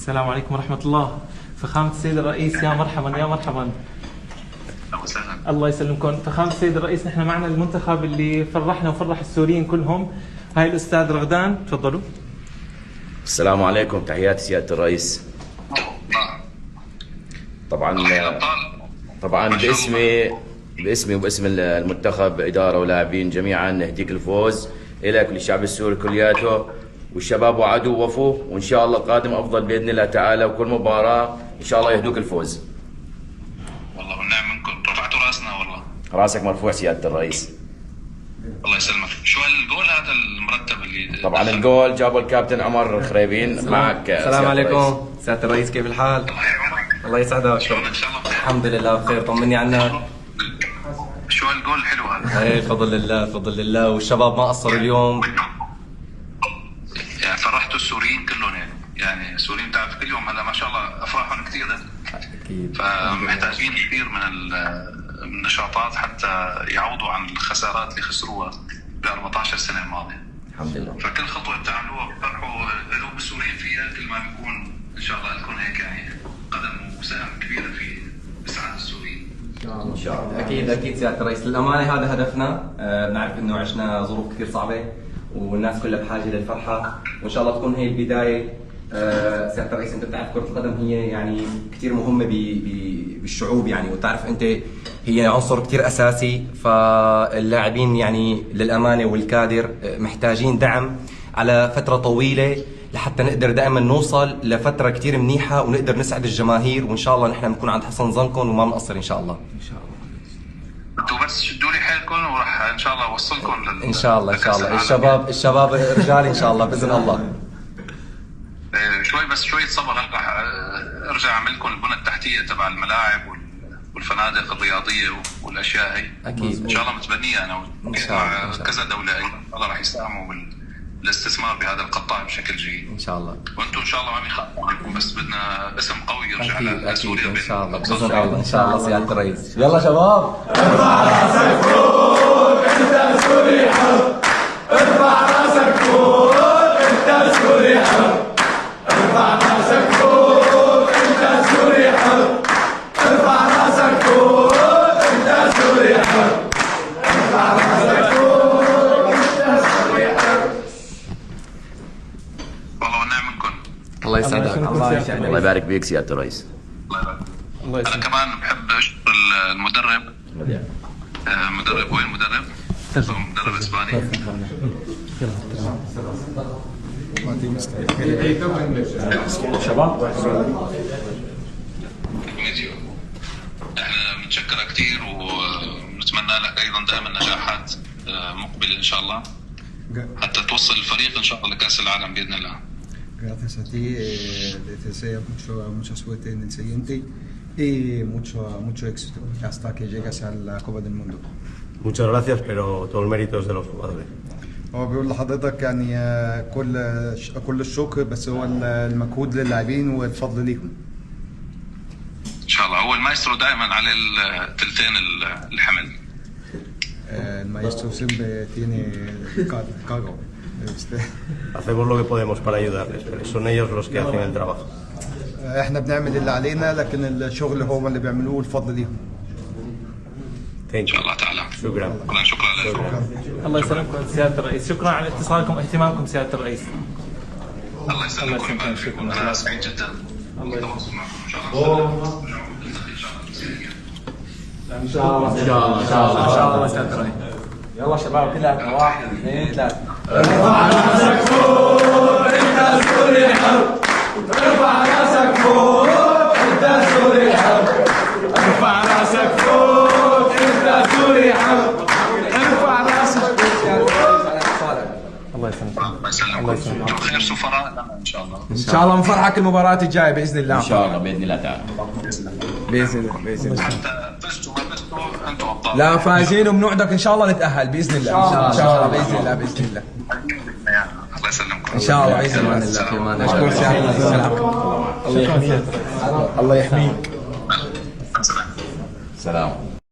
السلام عليكم ورحمة الله. فخامة السيد الرئيس، يا مرحبا يا مرحبا. الله يسلمكم. فخامة السيد الرئيس، نحن معنا المنتخب اللي فرحنا وفرح السوريين كلهم. هاي الأستاذ رغدان، تفضلوا. السلام عليكم، تحياتي سيادة الرئيس. طبعا باسمي وباسم المنتخب إدارة ولاعبين جميعا نهديك الفوز إليك وللشعب السوري كلياته، والشباب وعدوا وفوا، وإن شاء الله قادم أفضل بإذن الله تعالى، وكل مباراة إن شاء الله يهدوك الفوز. والله والنعم منكم، رفعتوا راسنا والله. راسك مرفوع سيادة الرئيس. الله يسلمك. شو الجول هذا المرتب اللي طبعا الجول جابه الكابتن عمر خريبين. معك السلام عليكم سيادة الرئيس، كيف الحال؟ الله يعمرك. الله يسعدك. شلونك؟ ان شاء الله بخير. الحمد لله بخير، طمني عنك. شو الجول الحلو هذا؟ ايه بفضل الله بفضل الله، والشباب ما قصروا اليوم. يعني فرحتوا السوريين كلهم، يعني السوريين بتعرف كل يوم هلا ما شاء الله افراحهم كثير، اكيد فمحتاجين كثير من النشاطات حتى يعوضوا عن الخسارات اللي خسروها ب 14 سنه الماضيه. الحمد لله. فكل خطوه بتعملوها بتفرحوا قلوب السوريين فيها، كل ما بيكون ان شاء الله لكم هيك يعني قدم وسهم كبيره في اسعاد السوريين. ان شاء الله. اكيد سيادة الرئيس، للامانه هذا هدفنا. بنعرف انه عشنا ظروف كثير صعبه والناس كلها بحاجه للفرحه، وان شاء الله تكون هي البدايه. سيادة الرئيس، انت بتعرف كرة القدم هي يعني كثير مهمة بالشعوب، يعني وتعرف انت هي عنصر كثير اساسي، فاللاعبين يعني للامانة والكادر محتاجين دعم على فترة طويلة لحتى نقدر دائما نوصل لفترة كثير منيحة ونقدر نسعد الجماهير، وان شاء الله نحن بنكون عند حسن ظنكم وما بنقصر ان شاء الله. إن شاء الله. انتوا بس شدوا لي حيلكم وراح ان شاء الله اوصلكم ان شاء الله الشباب رجال ان شاء الله باذن الله. شوي صبر، راح ارجع اعمل لكم البنى التحتيه تبع الملاعب والفنادق الرياضيه والاشياء هي. اكيد ان شاء الله متبنيه انا مع كذا دوله ايضا، الله راح يساهموا بالاستثمار بهذا القطاع بشكل جيد ان شاء الله. وانتم ان شاء الله ما بيخاف عليكم، بس بدنا اسم قوي يرجع لسوريا ان شاء الله باذن الله. ان شاء الله سياده الرئيس. يلا شباب، ارفع راسك فوق انت سوري حر، ارفع راسك فوق انت سوري حر، ارفع راسك فوق انت سوري حر، ارفع راسك فوق انت سوري حر، ارفع راسك فوق انت سوري حر. والله والنعم منكم. الله يسعدك. الله يبارك بيك سيادة الرئيس. الله يسعدك. انا كمان بحب اشكر المدرب. مدرب وين المدرب؟ مدرب اسباني. شباب، احنا بنتشكرك كثير ونتمنى لك ايضا دائما نجاحات مقبله ان شاء الله حتى توصل الفريق ان شاء الله لكاس العالم باذن الله. Gracias a ti, te deseo mucha suerte en el siguiente y mucho éxito hasta que llegas a la Copa del Mundo. Muchas gracias, pero todo el mérito es de los jugadores. هو بيقول لحضرتك يعني كل الشكر، بس هو المجهود للاعبين والفضل ليكم. ان شاء الله. هو المايسترو دائما على الثلثين الحمل. المايسترو siempre tiene cargo. Hacemos lo que podemos para ayudarles, pero son ellos los que hacen el trabajo. احنا بنعمل اللي علينا، لكن الشغل هو اللي بيعملوه، الفضل ليهم. ان شاء الله تعالى. شكرا. شكرا لكم. الله يسلمكم سيادة الرئيس. شكرا على اتصالكم واهتمامكم سيادة الرئيس. الله يسلمكم ويبارك فيكم. انا سعيد جدا بالتواصل معكم. ان شاء الله. ان شاء الله ان شاء الله ان شاء الله ان شاء الله سيادة الرئيس. يلا شباب، كلها 1 2 3. ارفع راسك فوق انت سوري حر، ارفع راسك فوق انت سوري حر، ارفع راسك فوق انت سوري حر، ارفع راسك الله يسلمكم. الله يسلمكم. انتم خير سفراء ان شاء الله. ان شاء الله نفرحك المباراة الجاية باذن الله. ان شاء الله باذن الله تعالى. باذن الله. حتى فزتوا ما فزتوا انتم ابطال. لا فايزين وبنوعدك ان شاء الله نتأهل باذن الله. ان شاء الله باذن الله باذن الله. الله يسلمكم. ان شاء الله باذن الله. نشكر سيادة. الله يحميك. الله يحميك. سلام.